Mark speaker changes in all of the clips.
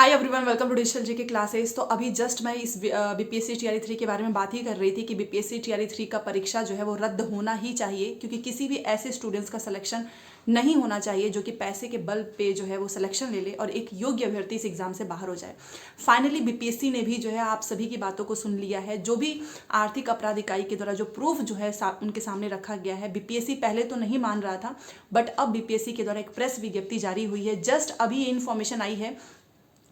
Speaker 1: Hi everyone, welcome to digital GK classes. तो अभी just मैं इस बीपीएससी टीआरई 3 के बारे में बात ही कर रही थी कि बीपीएससी टीआरई 3 का परीक्षा जो है वो रद्द होना ही चाहिए, क्योंकि किसी भी ऐसे स्टूडेंट्स का सिलेक्शन नहीं होना चाहिए जो कि पैसे के बल पे जो है वो सिलेक्शन ले ले और एक योग्य अभ्यर्थी इस एग्जाम से बाहर हो जाए। फाइनली बीपीएससी ने भी जो है आप सभी की बातों को सुन लिया है। जो भी आर्थिक अपराध इकाई के द्वारा जो प्रूफ जो है उनके सामने रखा गया है, बीपीएससी पहले तो नहीं मान रहा था, बट अब बीपीएससी के द्वारा एक प्रेस विज्ञप्ति जारी हुई है। जस्ट अभी ये इन्फॉर्मेशन आई है,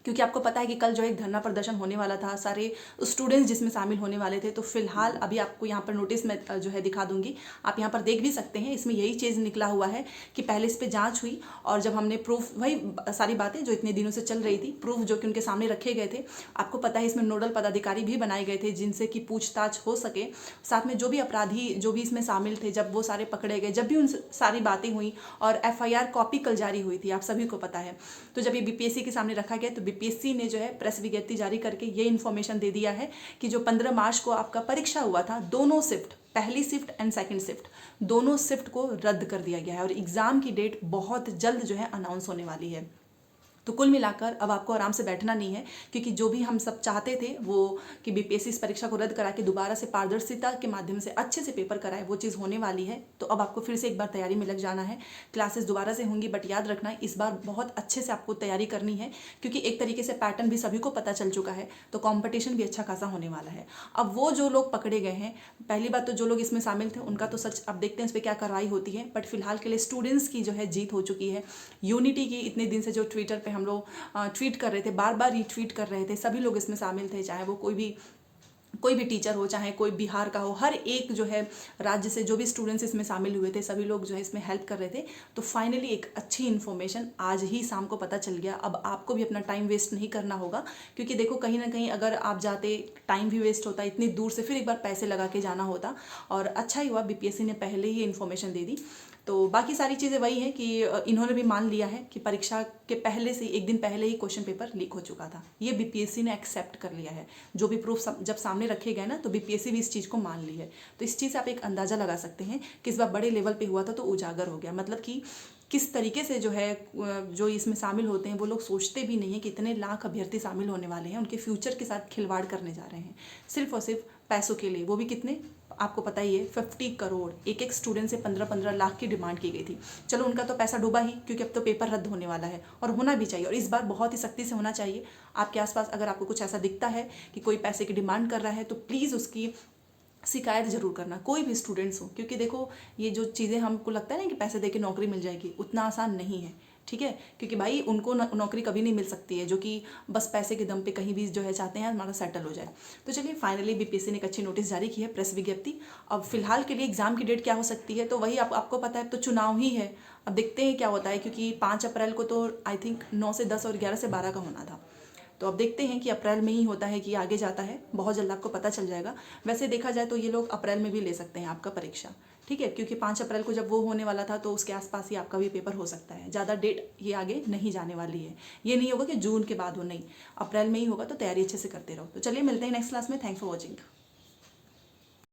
Speaker 1: क्योंकि आपको पता है कि कल जो एक धरना प्रदर्शन होने वाला था, सारे स्टूडेंट्स जिसमें शामिल होने वाले थे। तो फिलहाल अभी आपको यहाँ पर नोटिस में जो है दिखा दूंगी, आप यहाँ पर देख भी सकते हैं। इसमें यही चीज़ निकला हुआ है कि पहले इस पर जांच हुई और जब हमने प्रूफ, वही सारी बातें जो इतने दिनों से चल रही थी, प्रूफ जो कि उनके सामने रखे गए थे। आपको पता है इसमें नोडल पदाधिकारी भी बनाए गए थे जिनसे कि पूछताछ हो सके। साथ में जो भी अपराधी जो भी इसमें शामिल थे, जब वो सारे पकड़े गए, जब भी उन सारी बातें हुई और एफआईआर कॉपी कल जारी हुई थी, आप सभी को पता है। तो जब ये बीपीएससी के सामने रखा गया तो बीपीएससी ने जो है प्रेस विज्ञप्ति जारी करके ये इन्फॉर्मेशन दे दिया है कि जो 15 मार्च को आपका परीक्षा हुआ था, दोनों शिफ्ट, पहली शिफ्ट एंड सेकंड शिफ्ट, दोनों शिफ्ट को रद्द कर दिया गया है और एग्जाम की डेट बहुत जल्द जो है अनाउंस होने वाली है। तो कुल मिलाकर अब आपको आराम से बैठना नहीं है, क्योंकि जो भी हम सब चाहते थे वो कि बीपीएससी इस परीक्षा को रद्द करा के दोबारा से पारदर्शिता के माध्यम से अच्छे से पेपर कराए, वो चीज़ होने वाली है। तो अब आपको फिर से एक बार तैयारी में लग जाना है। क्लासेस दोबारा से होंगी, बट याद रखना इस बार बहुत अच्छे से आपको तैयारी करनी है, क्योंकि एक तरीके से पैटर्न भी सभी को पता चल चुका है। तो कॉम्पिटिशन भी अच्छा खासा होने वाला है। अब वो जो लोग पकड़े गए हैं, पहली बात तो जो लोग इसमें शामिल थे उनका तो सच, अब देखते हैं इस पर क्या कार्रवाई होती है। बट फिलहाल के लिए स्टूडेंट्स की जो है जीत हो चुकी है। यूनिटी की इतने दिन से जो ट्विटर पर हम लोग ट्वीट कर रहे थे, बार बार रीट्वीट कर रहे थे, सभी लोग इसमें शामिल थे, चाहे वो कोई भी टीचर हो, चाहे कोई बिहार का हो, हर एक जो है राज्य से जो भी स्टूडेंट्स इसमें शामिल हुए थे, सभी लोग जो है इसमें हेल्प कर रहे थे। तो फाइनली एक अच्छी इन्फॉर्मेशन आज ही शाम को पता चल गया। अब आपको भी अपना टाइम वेस्ट नहीं करना होगा, क्योंकि देखो कहीं ना कहीं अगर आप जाते, टाइम भी वेस्ट होता, इतनी दूर से फिर एक बार पैसे लगा के जाना होता। और अच्छा ही हुआ बीपीएससी ने पहले ही इन्फॉर्मेशन दे दी। तो बाकी सारी चीज़ें वही हैं कि इन्होंने भी मान लिया है कि परीक्षा के पहले से एक दिन पहले ही क्वेश्चन पेपर लीक हो चुका था। ये बीपीएससी ने एक्सेप्ट कर लिया है। जो भी प्रूफ जब सामने रखे गए ना, तो बीपीएससी भी इस चीज़ को मान ली है। तो इस चीज़ से आप एक अंदाज़ा लगा सकते हैं कि इस बार बड़े लेवल पे हुआ था तो उजागर हो गया। मतलब कि किस तरीके से जो है, जो इसमें शामिल होते हैं वो लोग सोचते भी नहीं है कि इतने लाख अभ्यर्थी शामिल होने वाले हैं, उनके फ्यूचर के साथ खिलवाड़ करने जा रहे हैं सिर्फ और सिर्फ पैसों के लिए। वो भी कितने, आपको पता ही है, 50 करोड़, एक एक स्टूडेंट से 15-15 लाख की डिमांड की गई थी। चलो उनका तो पैसा डूबा ही, क्योंकि अब तो पेपर रद्द होने वाला है और होना भी चाहिए, और इस बार बहुत ही सख्ती से होना चाहिए। आपके आसपास अगर आपको कुछ ऐसा दिखता है कि कोई पैसे की डिमांड कर रहा है, तो प्लीज़ उसकी शिकायत जरूर करना, कोई भी स्टूडेंट्स हो। क्योंकि देखो ये जो चीज़ें हमको लगता है ना कि पैसे दे के नौकरी मिल जाएगी, उतना आसान नहीं है, ठीक है। क्योंकि भाई उनको नौकरी कभी नहीं मिल सकती है जो कि बस पैसे के दम पे कहीं भी जो है चाहते हैं हमारा सेटल हो जाए। तो चलिए, फाइनली बीपीएससी ने एक अच्छी नोटिस जारी की है, प्रेस विज्ञप्ति। अब फिलहाल के लिए एग्जाम की डेट क्या हो सकती है, तो वही आपको पता है, तो चुनाव ही है। अब देखते हैं क्या होता है, क्योंकि 5 अप्रैल को तो आई थिंक 9 से 10 और 11 से 12 का होना था। तो अब देखते हैं कि अप्रैल में ही होता है कि आगे जाता है, बहुत जल्द आपको पता चल जाएगा। वैसे देखा जाए तो ये लोग अप्रैल में भी ले सकते हैं आपका परीक्षा, ठीक है, क्योंकि 5 अप्रैल को जब वो होने वाला था तो उसके आसपास ही आपका भी पेपर हो सकता है। ज़्यादा डेट ये आगे नहीं जाने वाली है। ये नहीं होगा कि जून के बाद हो, नहीं, अप्रैल में ही होगा। तो तैयारी अच्छे से करते रहो। तो चलिए, मिलते हैं नेक्स्ट क्लास में। Thanks for watching.